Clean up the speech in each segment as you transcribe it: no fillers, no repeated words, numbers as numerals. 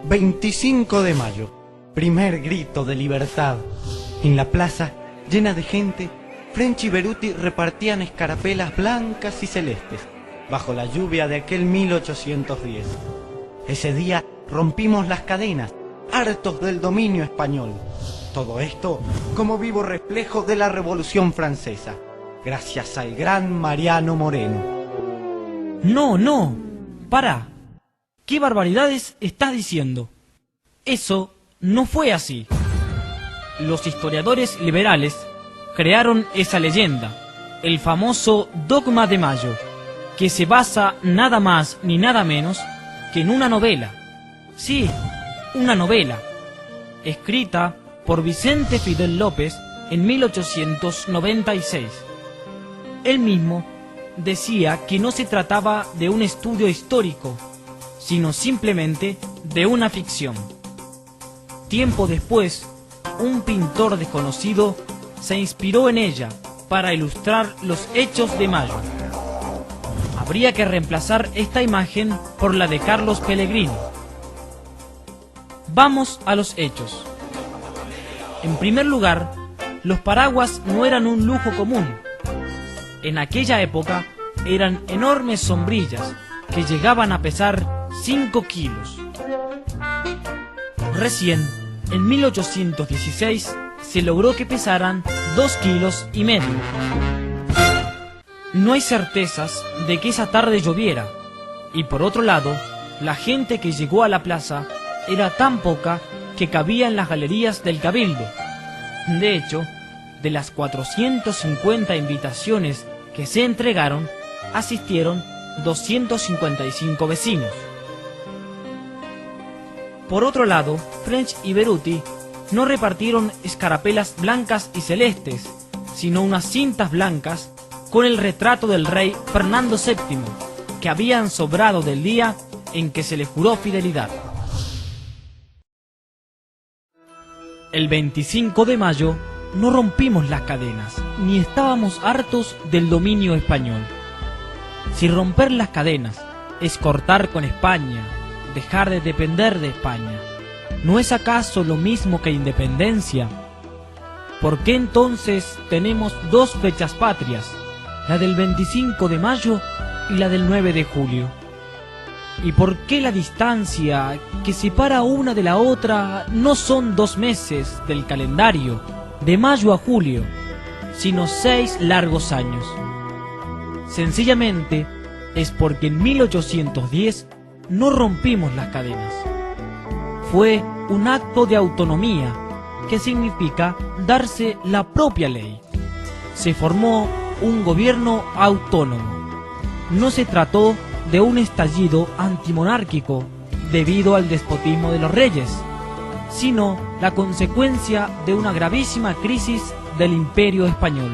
25 de mayo, primer grito de libertad. En la plaza, llena de gente, French y Beruti repartían escarapelas blancas y celestes, bajo la lluvia de aquel 1810. Ese día rompimos las cadenas, hartos del dominio español. Todo esto como vivo reflejo de la Revolución Francesa, gracias al gran Mariano Moreno. No, para. ¿Qué barbaridades estás diciendo? Eso no fue así. Los historiadores liberales crearon esa leyenda, el famoso dogma de Mayo, que se basa nada más ni nada menos que en una novela. Sí, una novela, escrita por Vicente Fidel López en 1896. Él mismo decía que no se trataba de un estudio histórico, sino simplemente de una ficción. Tiempo después, un pintor desconocido se inspiró en ella para ilustrar los hechos de Mayo. Habría que reemplazar esta imagen por la de Carlos Pellegrini. Vamos a los hechos. En primer lugar, los paraguas no eran un lujo común. En aquella época eran enormes sombrillas que llegaban a pesar 5 kilos. Recién, en 1816, se logró que pesaran 2,5 kilos. No hay certezas de que esa tarde lloviera, y por otro lado, la gente que llegó a la plaza era tan poca que cabía en las galerías del Cabildo. De hecho, de las 450 invitaciones que se entregaron, asistieron 255 vecinos. Por otro lado, French y Beruti no repartieron escarapelas blancas y celestes, sino unas cintas blancas con el retrato del rey Fernando VII, que habían sobrado del día en que se le juró fidelidad. El 25 de mayo no rompimos las cadenas, ni estábamos hartos del dominio español. Si romper las cadenas es cortar con España, dejar de depender de España, ¿no es acaso lo mismo que independencia? ¿Por qué entonces tenemos dos fechas patrias, la del 25 de mayo y la del 9 de julio? ¿Y por qué la distancia que separa una de la otra no son 2 meses del calendario, de mayo a julio, sino 6 largos años? Sencillamente es porque en 1810 no rompimos las cadenas. Fue un acto de autonomía, que significa darse la propia ley. Se formó un gobierno autónomo. No se trató de un estallido antimonárquico debido al despotismo de los reyes, sino la consecuencia de una gravísima crisis del Imperio español.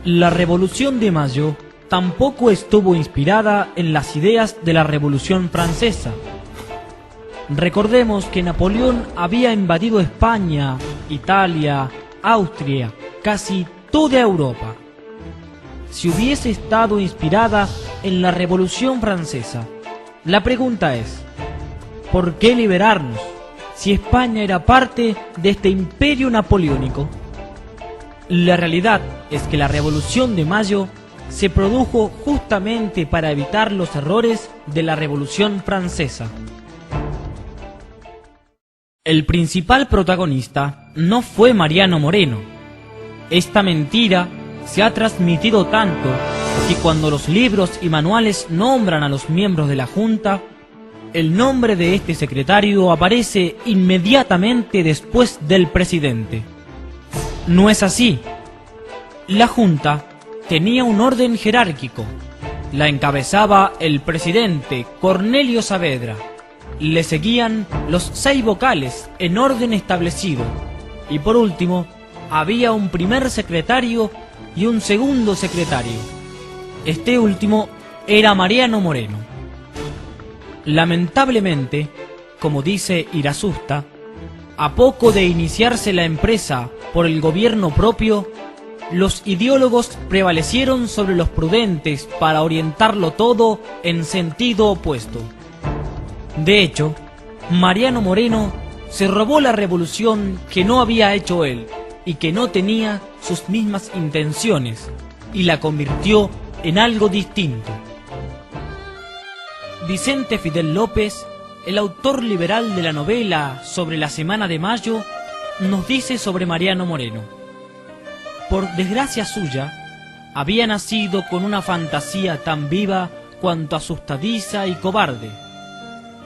La Revolución de Mayo tampoco estuvo inspirada en las ideas de la Revolución Francesa. Recordemos que Napoleón había invadido España, Italia, Austria, casi toda Europa. Si hubiese estado inspirada en la Revolución Francesa, la pregunta es, ¿por qué liberarnos si España era parte de este imperio napoleónico? La realidad es que la Revolución de Mayo se produjo justamente para evitar los errores de la Revolución Francesa. El principal protagonista no fue Mariano Moreno. Esta mentira se ha transmitido tanto que cuando los libros y manuales nombran a los miembros de la Junta, el nombre de este secretario aparece inmediatamente después del presidente. No es así. La Junta tenía un orden jerárquico. La encabezaba el presidente Cornelio Saavedra. Le seguían los 6 vocales en orden establecido. Y por último, había un primer secretario y un segundo secretario. Este último era Mariano Moreno. Lamentablemente, como dice Irasusta, a poco de iniciarse la empresa por el gobierno propio, los ideólogos prevalecieron sobre los prudentes para orientarlo todo en sentido opuesto. De hecho, Mariano Moreno se robó la revolución que no había hecho él y que no tenía sus mismas intenciones, y la convirtió en algo distinto. Vicente Fidel López, el autor liberal de la novela sobre la Semana de Mayo, nos dice sobre Mariano Moreno: por desgracia suya, había nacido con una fantasía tan viva cuanto asustadiza y cobarde.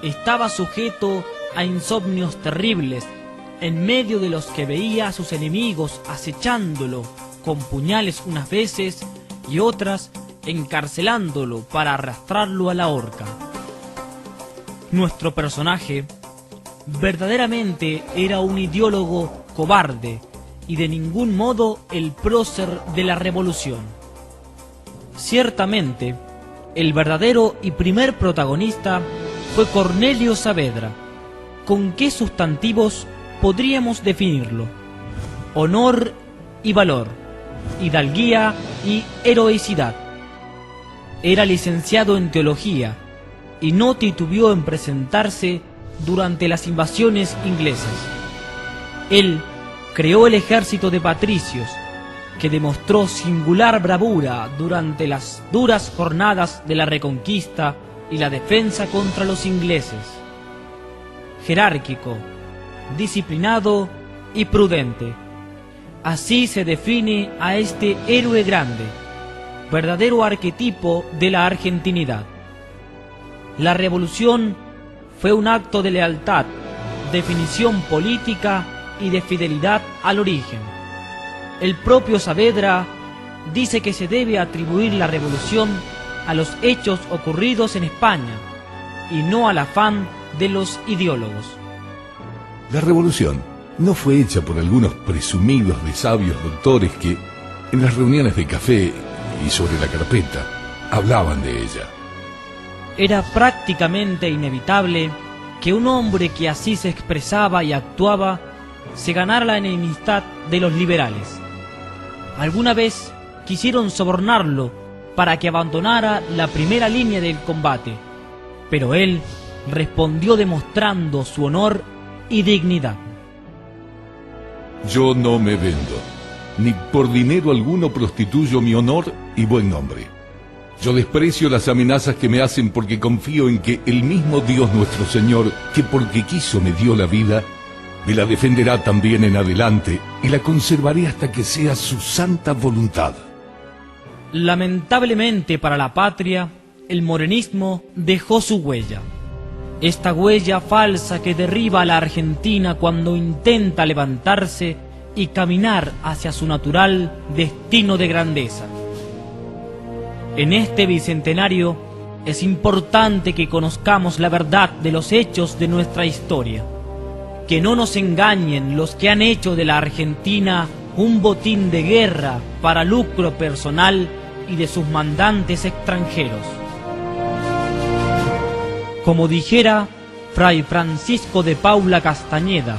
Estaba sujeto a insomnios terribles, en medio de los que veía a sus enemigos acechándolo con puñales unas veces y otras encarcelándolo para arrastrarlo a la horca. Nuestro personaje verdaderamente era un ideólogo cobarde y de ningún modo el prócer de la revolución. Ciertamente, el verdadero y primer protagonista fue Cornelio Saavedra. ¿Con qué sustantivos podríamos definirlo? Honor y valor, hidalguía y heroicidad. Era licenciado en teología y no titubeó en presentarse durante las invasiones inglesas. Él creó el ejército de patricios, que demostró singular bravura durante las duras jornadas de la Reconquista y la defensa contra los ingleses. Jerárquico, disciplinado y prudente. Así se define a este héroe grande, verdadero arquetipo de la argentinidad. La revolución fue un acto de lealtad, definición política y de fidelidad al origen. El propio Saavedra dice que se debe atribuir la revolución a los hechos ocurridos en España y no al afán de los ideólogos. La revolución no fue hecha por algunos presumidos de sabios doctores que, en las reuniones de café y sobre la carpeta, hablaban de ella. Era prácticamente inevitable que un hombre que así se expresaba y actuaba se ganara la enemistad de los liberales. Alguna vez quisieron sobornarlo para que abandonara la primera línea del combate, pero él respondió demostrando su honor y dignidad. Yo no me vendo, ni por dinero alguno prostituyo mi honor y buen nombre. Yo desprecio las amenazas que me hacen porque confío en que el mismo Dios nuestro Señor, que porque quiso me dio la vida, me la defenderá también en adelante y la conservaré hasta que sea su santa voluntad. Lamentablemente para la patria, el morenismo dejó su huella. Esta huella falsa que derriba a la Argentina cuando intenta levantarse y caminar hacia su natural destino de grandeza. En este bicentenario es importante que conozcamos la verdad de los hechos de nuestra historia. Que no nos engañen los que han hecho de la Argentina un botín de guerra para lucro personal y de sus mandantes extranjeros. Como dijera Fray Francisco de Paula Castañeda,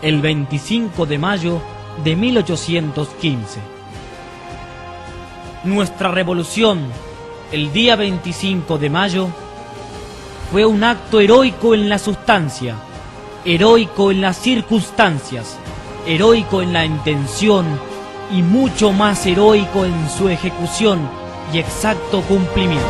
el 25 de mayo de 1815. Nuestra revolución, el día 25 de mayo, fue un acto heroico en la sustancia, heroico en las circunstancias, heroico en la intención y mucho más heroico en su ejecución y exacto cumplimiento.